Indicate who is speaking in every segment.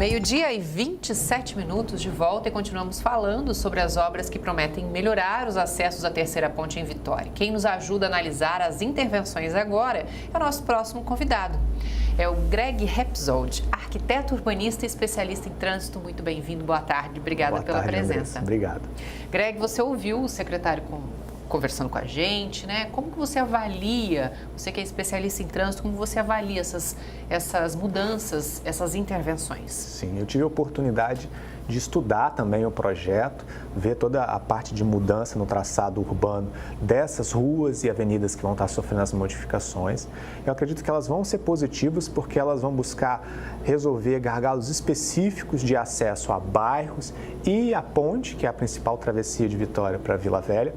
Speaker 1: Meio-dia e 27 minutos de volta e continuamos falando sobre as obras que prometem melhorar os acessos à terceira ponte em Vitória. Quem nos ajuda a analisar as intervenções agora é o nosso próximo convidado. É o Greg Repsold, arquiteto urbanista e especialista em trânsito. Muito bem-vindo, boa tarde, obrigada pela presença.
Speaker 2: Andressa. Obrigado.
Speaker 1: Greg, você ouviu o secretário conversando com a gente, né? Como que você avalia, você que é especialista em trânsito, como você avalia essas mudanças, essas intervenções?
Speaker 2: Sim, eu tive a oportunidade de estudar também o projeto, ver toda a parte de mudança no traçado urbano dessas ruas e avenidas que vão estar sofrendo as modificações. Eu acredito que elas vão ser positivas porque elas vão buscar resolver gargalos específicos de acesso a bairros e a ponte, que é a principal travessia de Vitória para Vila Velha,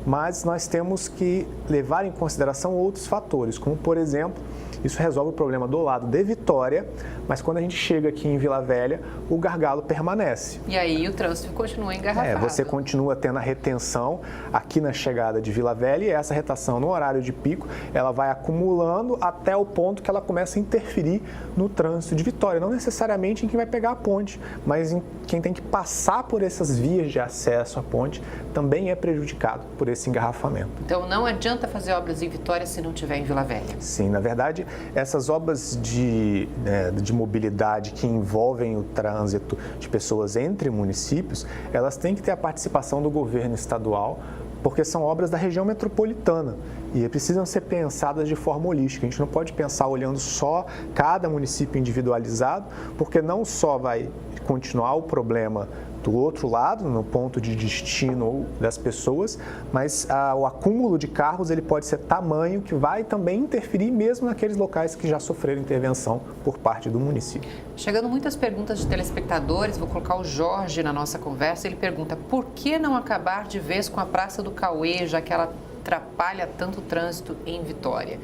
Speaker 2: mas nós temos que levar em consideração outros fatores, como por exemplo, isso resolve o problema do lado de Vitória, mas quando a gente chega aqui em Vila Velha, o gargalo permanece.
Speaker 1: E aí o trânsito continua engarrafado.
Speaker 2: Você continua tendo a retenção aqui na chegada de Vila Velha e essa retenção no horário de pico, ela vai acumulando até o ponto que ela começa a interferir no trânsito de Vitória. Não necessariamente em quem vai pegar a ponte, mas em quem tem que passar por essas vias de acesso à ponte também é prejudicado por esse engarrafamento.
Speaker 1: Então não adianta fazer obras em Vitória se não tiver em Vila Velha?
Speaker 2: Sim, na verdade, essas obras de mobilidade que envolvem o trânsito de pessoas entre municípios, elas têm que ter a participação do governo estadual, porque são obras da região metropolitana e precisam ser pensadas de forma holística. A gente não pode pensar olhando só cada município individualizado, porque não só vai continuar o problema do outro lado, no ponto de destino das pessoas, mas o acúmulo de carros ele pode ser tamanho que vai também interferir mesmo naqueles locais que já sofreram intervenção por parte do município.
Speaker 1: Chegando muitas perguntas de telespectadores, vou colocar o Jorge na nossa conversa, ele pergunta: por que não acabar de vez com a Praça do Cauê, já que ela atrapalha tanto o trânsito em Vitória?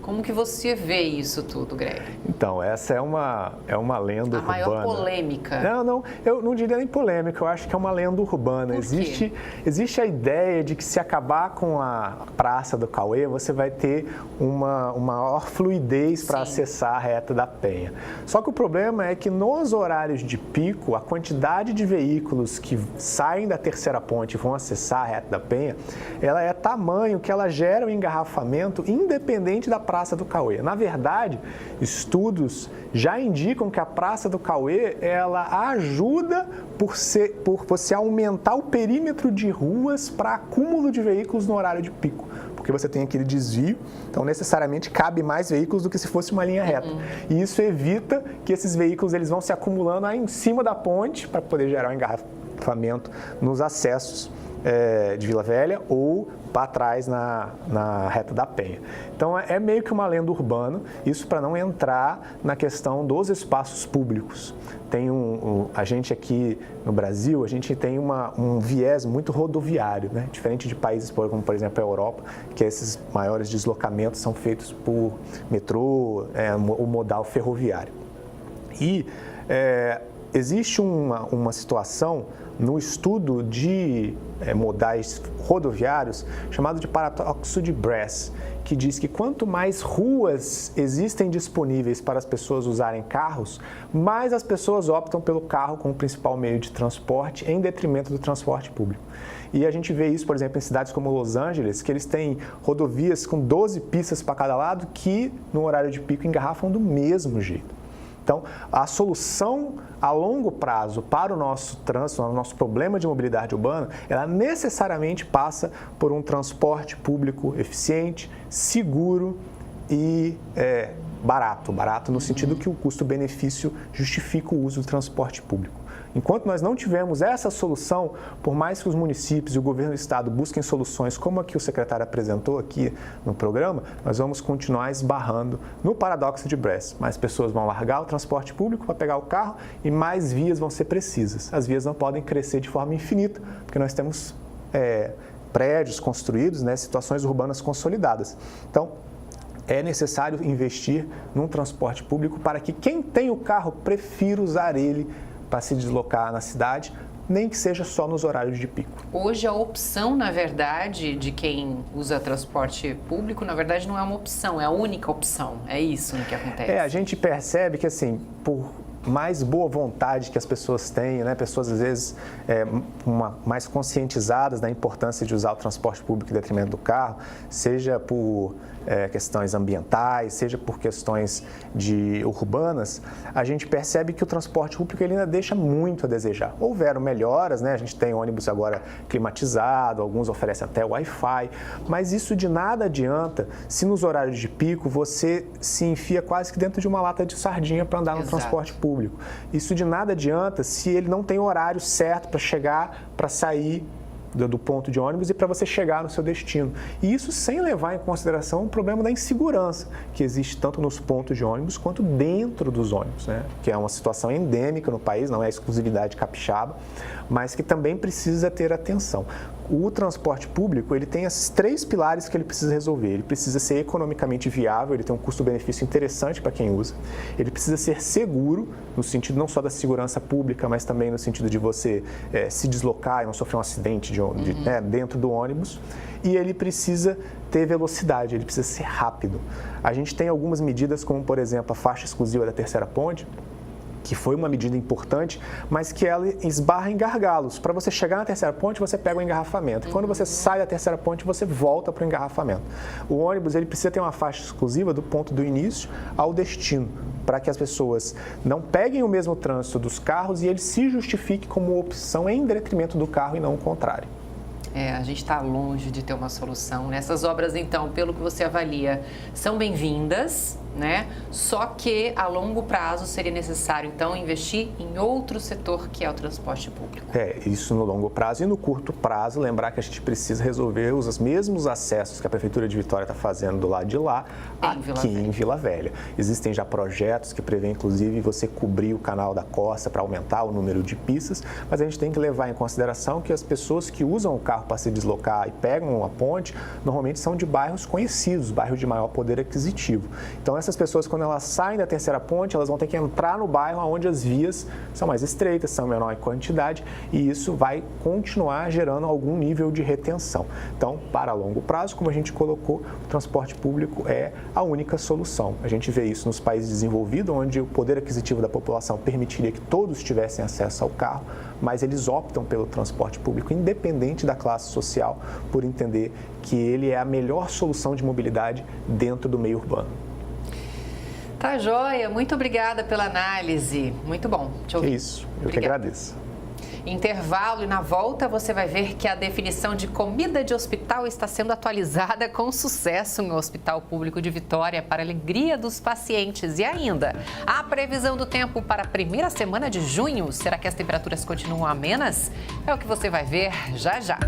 Speaker 1: Como que você vê isso tudo, Greg?
Speaker 2: Então, essa é uma lenda urbana.
Speaker 1: A maior polêmica.
Speaker 2: Não, eu não diria nem polêmica, eu acho que é uma lenda urbana. Existe a ideia de que se acabar com a Praça do Cauê, você vai ter uma maior fluidez para acessar a Reta da Penha. Só que o problema é que nos horários de pico, a quantidade de veículos que saem da terceira ponte e vão acessar a Reta da Penha, ela é tamanho que ela gera um engarrafamento independente da Praça do Cauê. Na verdade, estudos já indicam que a Praça do Cauê, ela ajuda por você aumentar o perímetro de ruas para acúmulo de veículos no horário de pico, porque você tem aquele desvio, então necessariamente cabe mais veículos do que se fosse uma linha reta. E isso evita que esses veículos eles vão se acumulando aí em cima da ponte para poder gerar um engarrafamento nos acessos de Vila Velha ou para trás na Reta da Penha. Então é meio que uma lenda urbana, isso para não entrar na questão dos espaços públicos. A gente aqui no Brasil, a gente tem um viés muito rodoviário, né? Diferente de países como, por exemplo, a Europa, que esses maiores deslocamentos são feitos por metrô, o modal ferroviário. E existe uma situação no estudo de modais rodoviários chamado de paradoxo de Bress, que diz que quanto mais ruas existem disponíveis para as pessoas usarem carros, mais as pessoas optam pelo carro como principal meio de transporte em detrimento do transporte público. E a gente vê isso, por exemplo, em cidades como Los Angeles, que eles têm rodovias com 12 pistas para cada lado que no horário de pico engarrafam do mesmo jeito. Então, a solução a longo prazo para o nosso trânsito, o nosso problema de mobilidade urbana, ela necessariamente passa por um transporte público eficiente, seguro e barato. Barato no sentido que o custo-benefício justifica o uso do transporte público. Enquanto nós não tivermos essa solução, por mais que os municípios e o governo do estado busquem soluções como a que o secretário apresentou aqui no programa, nós vamos continuar esbarrando no paradoxo de Bress. Mais pessoas vão largar o transporte público para pegar o carro e mais vias vão ser precisas. As vias não podem crescer de forma infinita, porque nós temos prédios construídos, né, situações urbanas consolidadas. Então, é necessário investir num transporte público para que quem tem o carro prefira usar ele para se deslocar na cidade, nem que seja só nos horários de pico.
Speaker 1: Hoje a opção, na verdade, de quem usa transporte público, na verdade não é uma opção, é a única opção. É isso que acontece.
Speaker 2: A gente percebe que, assim, mais boa vontade que as pessoas têm, né? Pessoas, às vezes, mais conscientizadas da importância de usar o transporte público em detrimento do carro, seja por questões ambientais, seja por questões urbanas, a gente percebe que o transporte público ele ainda deixa muito a desejar. Houveram melhoras, né? A gente tem ônibus agora climatizado, alguns oferecem até Wi-Fi, mas isso de nada adianta se nos horários de pico você se enfia quase que dentro de uma lata de sardinha para andar no transporte público. Isso de nada adianta se ele não tem horário certo para chegar, para sair do ponto de ônibus e para você chegar no seu destino. E isso sem levar em consideração o problema da insegurança que existe tanto nos pontos de ônibus quanto dentro dos ônibus, né? Que é uma situação endêmica no país, não é exclusividade capixaba, mas que também precisa ter atenção. O transporte público, ele tem esses 3 pilares que ele precisa resolver. Ele precisa ser economicamente viável, ele tem um custo-benefício interessante para quem usa. Ele precisa ser seguro, no sentido não só da segurança pública, mas também no sentido de você se deslocar e não sofrer um acidente dentro do ônibus. E ele precisa ter velocidade, ele precisa ser rápido. A gente tem algumas medidas, como, por exemplo, a faixa exclusiva da terceira ponte, que foi uma medida importante, mas que ela esbarra em gargalos. Para você chegar na terceira ponte, você pega o engarrafamento. E quando você sai da terceira ponte, você volta para o engarrafamento. O ônibus ele precisa ter uma faixa exclusiva do ponto do início ao destino, para que as pessoas não peguem o mesmo trânsito dos carros e ele se justifique como opção em detrimento do carro e não o contrário.
Speaker 1: A gente está longe de ter uma solução, né? Essas obras, então, pelo que você avalia, são bem-vindas, né? Só que a longo prazo seria necessário, então, investir em outro setor que é o transporte público.
Speaker 2: Isso no longo prazo. E no curto prazo, lembrar que a gente precisa resolver os mesmos acessos que a Prefeitura de Vitória está fazendo do lado de lá, aqui em Vila Velha. Existem já projetos que prevêem, inclusive, você cobrir o canal da Costa para aumentar o número de pistas, mas a gente tem que levar em consideração que as pessoas que usam o carro para se deslocar e pegam a ponte, normalmente são de bairros conhecidos, bairros de maior poder aquisitivo. Então, essas pessoas, quando elas saem da terceira ponte, elas vão ter que entrar no bairro onde as vias são mais estreitas, são menor em quantidade, e isso vai continuar gerando algum nível de retenção. Então, para longo prazo, como a gente colocou, o transporte público é a única solução. A gente vê isso nos países desenvolvidos, onde o poder aquisitivo da população permitiria que todos tivessem acesso ao carro, mas eles optam pelo transporte público, independente da classe social, por entender que ele é a melhor solução de mobilidade dentro do meio urbano.
Speaker 1: Tá joia, muito obrigada pela análise, muito bom te ouvir.
Speaker 2: É isso, eu que agradeço.
Speaker 1: Intervalo e na volta você vai ver que a definição de comida de hospital está sendo atualizada com sucesso no Hospital Público de Vitória para a alegria dos pacientes. E ainda, a previsão do tempo para a primeira semana de junho, será que as temperaturas continuam amenas? É o que você vai ver já já.